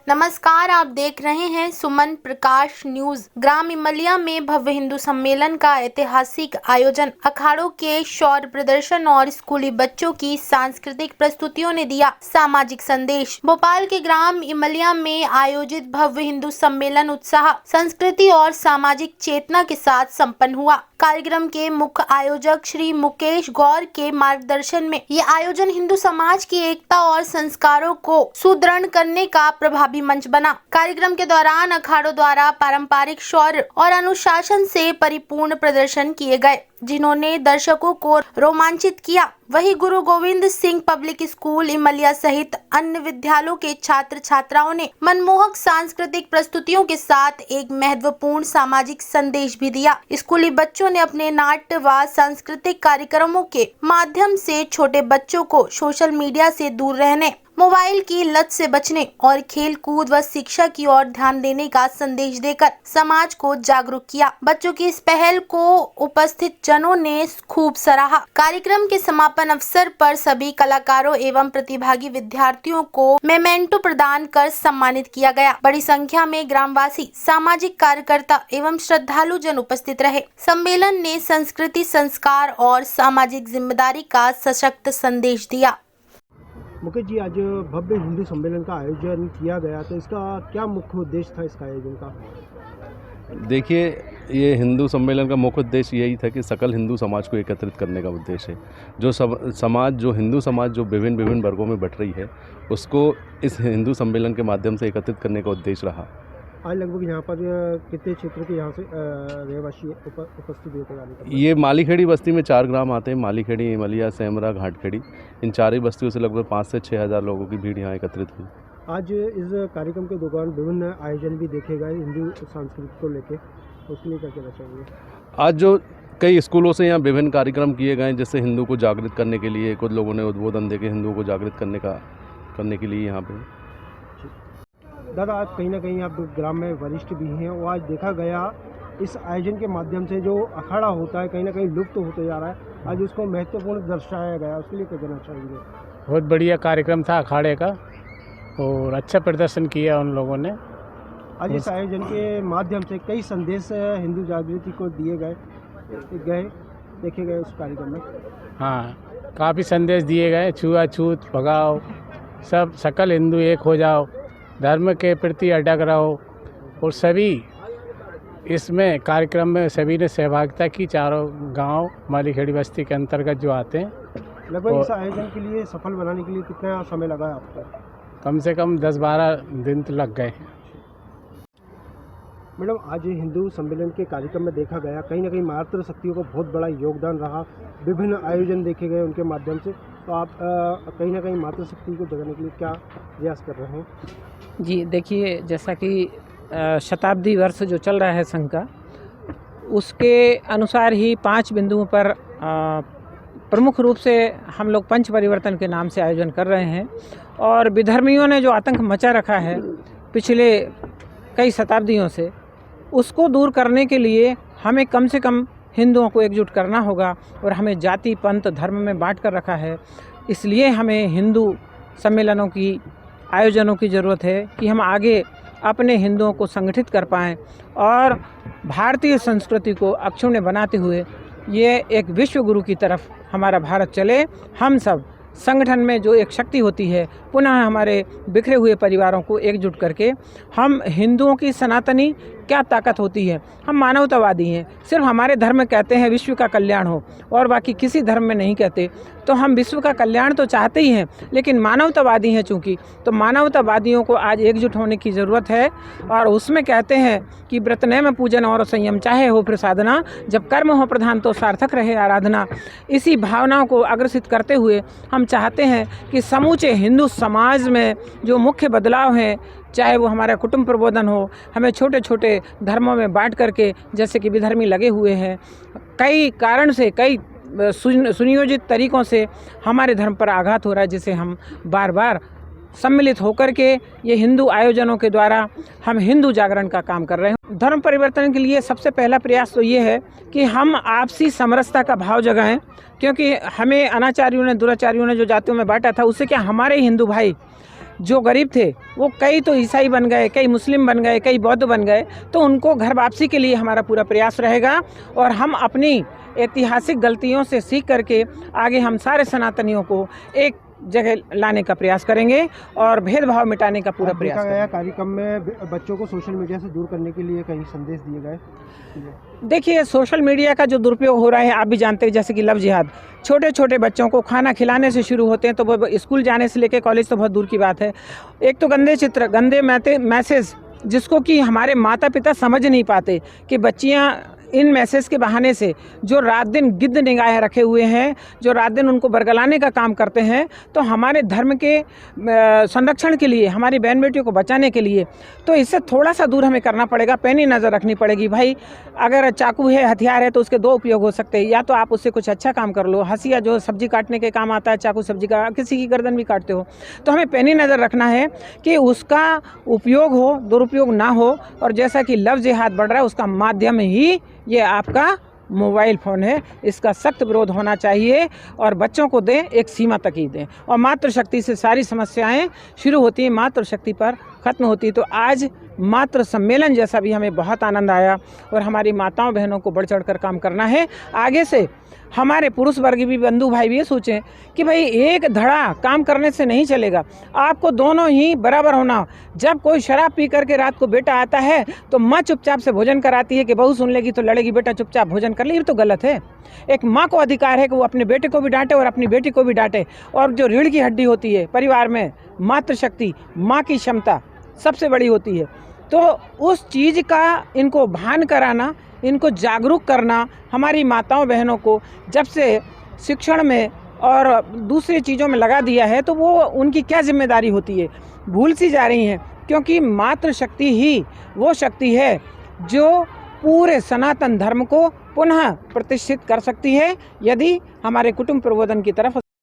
नमस्कार, आप देख रहे हैं सुमन प्रकाश न्यूज। ग्राम इमलिया में भव्य हिंदू सम्मेलन का ऐतिहासिक आयोजन, अखाड़ों के शौर्य प्रदर्शन और स्कूली बच्चों की सांस्कृतिक प्रस्तुतियों ने दिया सामाजिक संदेश। भोपाल के ग्राम इमलिया में आयोजित भव्य हिंदू सम्मेलन उत्साह, संस्कृति और सामाजिक चेतना के साथ संपन्न हुआ। कार्यक्रम के मुख्य आयोजक श्री मुकेश गौर के मार्गदर्शन में ये आयोजन हिंदू समाज की एकता और संस्कारों को सुदृढ़ करने का प्रभावी मंच बना। कार्यक्रम के दौरान अखाड़ों द्वारा पारंपरिक शौर्य और अनुशासन से परिपूर्ण प्रदर्शन किए गए, जिन्होंने दर्शकों को रोमांचित किया। वहीं गुरु गोविंद सिंह पब्लिक स्कूल इमलिया सहित अन्य विद्यालयों के छात्र छात्राओं ने मनमोहक सांस्कृतिक प्रस्तुतियों के साथ एक महत्वपूर्ण सामाजिक संदेश भी दिया। स्कूली बच्चों ने अपने नाट्य व सांस्कृतिक कार्यक्रमों के माध्यम से छोटे बच्चों को सोशल मीडिया से दूर रहने, मोबाइल की लत से बचने और खेल कूद व शिक्षा की ओर ध्यान देने का संदेश देकर समाज को जागरूक किया। बच्चों की इस पहल को उपस्थित जनों ने खूब सराहा। कार्यक्रम के समापन अवसर पर सभी कलाकारों एवं प्रतिभागी विद्यार्थियों को मेमेंटो प्रदान कर सम्मानित किया गया। बड़ी संख्या में ग्रामवासी, सामाजिक कार्यकर्ता एवं श्रद्धालु जन उपस्थित रहे। सम्मेलन ने संस्कृति, संस्कार और सामाजिक जिम्मेदारी का सशक्त संदेश दिया। मुकेश जी, आज भव्य हिंदू सम्मेलन का आयोजन किया गया, तो इसका क्या मुख्य उद्देश्य था इसका आयोजन का? देखिए, ये हिंदू सम्मेलन का मुख्य उद्देश्य यही था कि सकल हिंदू समाज को एकत्रित करने का उद्देश्य है। जो हिंदू समाज जो विभिन्न वर्गों में बट रही है, उसको इस हिंदू सम्मेलन के माध्यम से एकत्रित करने का उद्देश्य रहा। आज लगभग यहाँ पर कितने क्षेत्र के यहाँ से रहवासी उपस्थित हुए? ये मालीखेड़ी बस्ती में 4 ग्राम आते हैं, मालीखेड़ी, इमलिया, सेमरा, घाटखेड़ी। इन 4 ही बस्तियों से लगभग 5 से 6 हज़ार लोगों की भीड़ यहाँ एकत्रित हुई। आज इस कार्यक्रम के दौरान विभिन्न आयोजन भी देखे गए हिंदू संस्कृति को लेकर, उसके लिए क्या कहना चाहिए? आज जो कई स्कूलों से यहाँ विभिन्न कार्यक्रम किए गए, जिससे हिंदू को जागृत करने के लिए कुछ लोगों ने उद्बोधन देके हिंदुओं को जागृत करने के लिए यहाँ पे। दादा, आज कहीं ना कहीं आप ग्राम में वरिष्ठ भी हैं और आज देखा गया इस आयोजन के माध्यम से जो अखाड़ा होता है कहीं ना कहीं लुप्त होते जा रहा है, आज उसको महत्वपूर्ण दर्शाया गया, उसके लिए क्या कहना चाहेंगे? बहुत बढ़िया कार्यक्रम था अखाड़े का और अच्छा प्रदर्शन किया उन लोगों ने। आज इस आयोजन के माध्यम से कई संदेश हिंदू जागृति को दिए देखे गए उस कार्यक्रम में। हाँ, काफ़ी संदेश दिए गए, छुआछूत भगाओ, सब सकल हिंदू एक हो जाओ, धर्म के प्रति अडग रहो, और सभी इसमें कार्यक्रम में सभी ने सहभागिता की। 4 गांव मालीखेड़ी बस्ती के अंतर्गत जो आते हैं। लगभग इस आयोजन के लिए सफल बनाने के लिए कितना समय लगा आपको? कम से कम 10-12 दिन तो लग गए हैं। मैडम, आज हिंदू सम्मेलन के कार्यक्रम में देखा गया कहीं ना कहीं मातृ शक्तियों को बहुत बड़ा योगदान रहा, विभिन्न आयोजन देखे गए उनके माध्यम से, तो आप कहीं ना कहीं मातृ शक्ति को जगाने के लिए क्या प्रयास कर रहे हैं? जी देखिए, जैसा कि शताब्दी वर्ष जो चल रहा है संघ का, उसके अनुसार ही 5 बिंदुओं पर प्रमुख रूप से हम लोग पंच परिवर्तन के नाम से आयोजन कर रहे हैं। और विधर्मियों ने जो आतंक मचा रखा है पिछले कई शताब्दियों से, उसको दूर करने के लिए हमें कम से कम हिंदुओं को एकजुट करना होगा। और हमें जाति, पंथ, धर्म में बांट कर रखा है, इसलिए हमें हिंदू सम्मेलनों की, आयोजनों की ज़रूरत है कि हम आगे अपने हिंदुओं को संगठित कर पाएँ और भारतीय संस्कृति को अक्षुण्ण बनाते हुए ये एक विश्व गुरु की तरफ हमारा भारत चले। हम सब संगठन में जो एक शक्ति होती है, पुनः हमारे बिखरे हुए परिवारों को एकजुट करके, हम हिंदुओं की सनातनी क्या ताकत होती है, हम मानवतावादी हैं। सिर्फ हमारे धर्म में कहते हैं विश्व का कल्याण हो, और बाकी किसी धर्म में नहीं कहते। तो हम विश्व का कल्याण तो चाहते ही हैं, लेकिन मानवतावादी हैं चूँकि, तो मानवतावादियों को आज एकजुट होने की ज़रूरत है। और उसमें कहते हैं कि व्रत नेम पूजन और संयम चाहे हो फिर साधना, जब कर्म हो प्रधान तो सार्थक रहे आराधना। इसी भावनाओं को अग्रसित करते हुए हम चाहते हैं कि समूचे हिंदू समाज में जो मुख्य बदलाव हैं, चाहे वो हमारा कुटुंब प्रबोधन हो, हमें छोटे छोटे धर्मों में बांट करके, जैसे कि विधर्मी लगे हुए हैं, कई कारण से, कई सुनियोजित तरीक़ों से हमारे धर्म पर आघात हो रहा है, जिसे हम बार बार सम्मिलित होकर के ये हिंदू आयोजनों के द्वारा हम हिंदू जागरण का काम कर रहे हैं। धर्म परिवर्तन के लिए सबसे पहला प्रयास तो ये है कि हम आपसी समरसता का भाव जगाएं, क्योंकि हमें अनाचारियों ने, दुराचारियों ने जो जातियों में बांटा था, उससे क्या हमारे हिंदू भाई जो गरीब थे वो कई तो ईसाई बन गए, कई मुस्लिम बन गए, कई बौद्ध बन गए, तो उनको घर वापसी के लिए हमारा पूरा प्रयास रहेगा और हम अपनी ऐतिहासिक गलतियों से सीख करके आगे हम सारे सनातनियों को एक जगह लाने का प्रयास करेंगे और भेदभाव मिटाने का पूरा प्रयास देखा करेंगे। गया कार्यक्रम में बच्चों को सोशल मीडिया से दूर करने के लिए कई संदेश दिए गए। देखिए, सोशल मीडिया का जो दुरुपयोग हो रहा है आप भी जानते हैं, जैसे कि लव जिहाद, छोटे छोटे बच्चों को खाना खिलाने से शुरू होते हैं, तो वो स्कूल जाने से लेकर कॉलेज तो बहुत दूर की बात है। एक तो गंदे चित्र, गंदे मैसेज, जिसको कि हमारे माता पिता समझ नहीं पाते कि बच्चियाँ इन मैसेज के बहाने से जो रात दिन गिद्ध निगाहें रखे हुए हैं, जो रात दिन उनको बरगलाने का काम करते हैं, तो हमारे धर्म के संरक्षण के लिए, हमारी बहन बेटियों को बचाने के लिए तो इससे थोड़ा सा दूर हमें करना पड़ेगा, पैनी नज़र रखनी पड़ेगी। भाई अगर चाकू है, हथियार है, तो उसके दो उपयोग हो सकते हैं, या तो आप उससे कुछ अच्छा काम कर लो, हंसिया जो सब्जी काटने के काम आता है, चाकू सब्जी का, किसी की गर्दन भी काटते हो, तो हमें पैनी नज़र रखना है कि उसका उपयोग हो, दुरुपयोग ना हो। और जैसा कि लव जिहाद बढ़ रहा है, उसका माध्यम ही ये आपका मोबाइल फ़ोन है, इसका सख्त विरोध होना चाहिए और बच्चों को दें, एक सीमा तक ही दें। और मातृशक्ति से सारी समस्याएं शुरू होती हैं, मातृशक्ति पर ख़त्म होती है। तो आज मातृ सम्मेलन जैसा भी हमें बहुत आनंद आया और हमारी माताओं बहनों को बढ़ चढ़ कर काम करना है। आगे से हमारे पुरुष वर्ग भी, बंधु भाई भी ये सोचें कि भाई एक धड़ा काम करने से नहीं चलेगा, आपको दोनों ही बराबर होना। जब कोई शराब पी करके रात को बेटा आता है तो माँ चुपचाप से भोजन कराती है कि बहू सुन लेगी तो लड़ेगी, बेटा चुपचाप भोजन कर ले, ये तो गलत है। एक माँ को अधिकार है कि वो अपने बेटे को भी डांटे और अपनी बेटी को भी डांटे। और जो रीढ़ की हड्डी होती है परिवार में, मातृशक्ति, माँ की क्षमता सबसे बड़ी होती है, तो उस चीज़ का इनको भान कराना, इनको जागरूक करना, हमारी माताओं बहनों को जब से शिक्षण में और दूसरी चीज़ों में लगा दिया है, तो वो उनकी क्या जिम्मेदारी होती है, भूल सी जा रही हैं। क्योंकि मातृशक्ति ही वो शक्ति है जो पूरे सनातन धर्म को पुनः प्रतिष्ठित कर सकती है, यदि हमारे कुटुंब प्रबोधन की तरफ